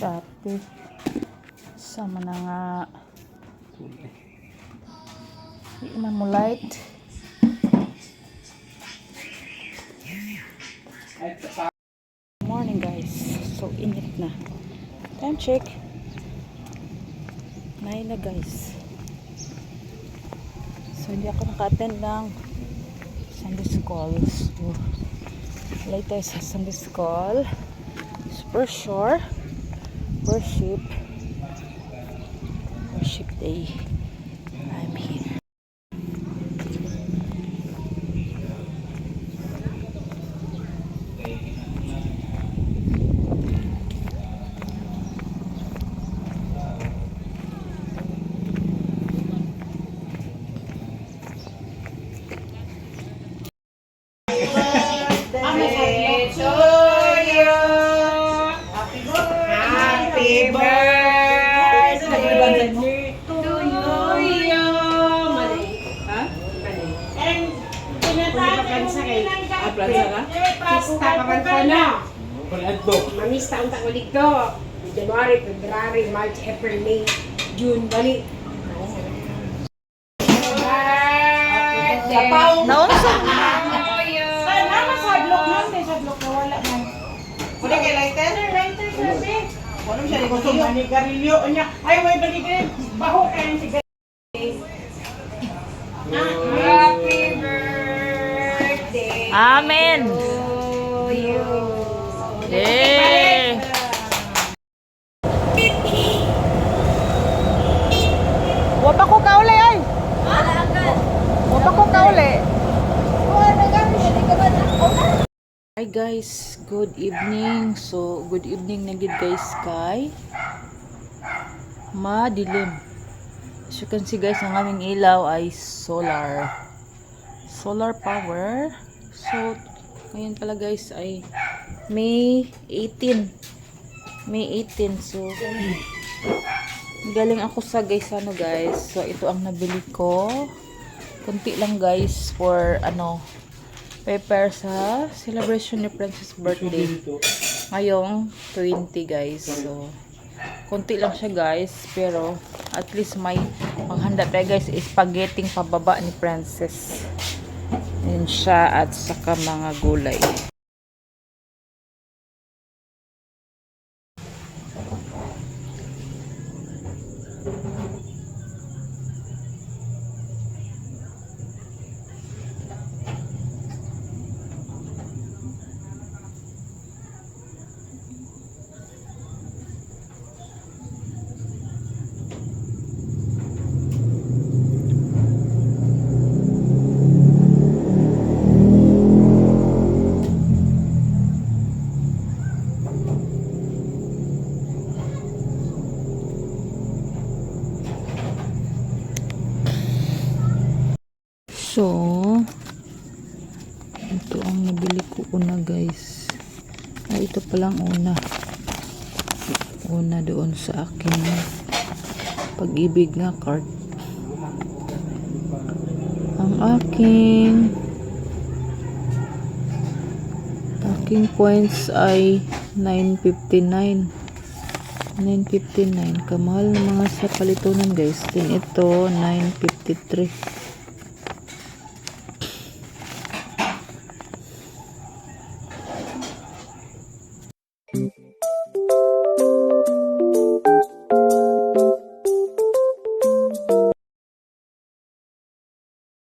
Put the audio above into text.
Shopee. Sama na nga. Iman mo light. Morning guys. So init na. Time check. 9 na guys. So hindi ako naka-attend ng Sunday school. So late tayo sa Sunday school. Super sure. Worship day. I'm here. Pista kapan sana. Mamista ang tako dito. January, February, March, April, May, June, bali. Naunsa? Sana sa hadlok man, may hadlok na wala man. Wala kay lighter? Lighter sabi. Wala siya ni gusto manigarilyo niya. Ay, may baligid. Baho kayo si Happy birthday. Amen. To you. Yay! Wapa ko kauli ay. Wapa ko kauli. Hi guys, good evening. So, good evening na gid guys kay madilim. As you can see guys, ang aming ilaw ay solar power. So, ngayon pala guys ay May 18. So, galing ako sa guys, guys. So, ito ang nabili ko. Kunti lang guys for paper sa celebration ni Princess birthday. Ngayong 20 guys. So, kunti lang siya guys. Pero, at least may maghanda tayo guys. Spaghetti pababa ni Princess. Yan siya at saka mga gulay. So, ito ang nabili ko una guys. Ito palang una doon sa akin pag-ibig nga card. Ang aking points ay 959. Kamahal ng mga sa palitunan guys. Din ito 953.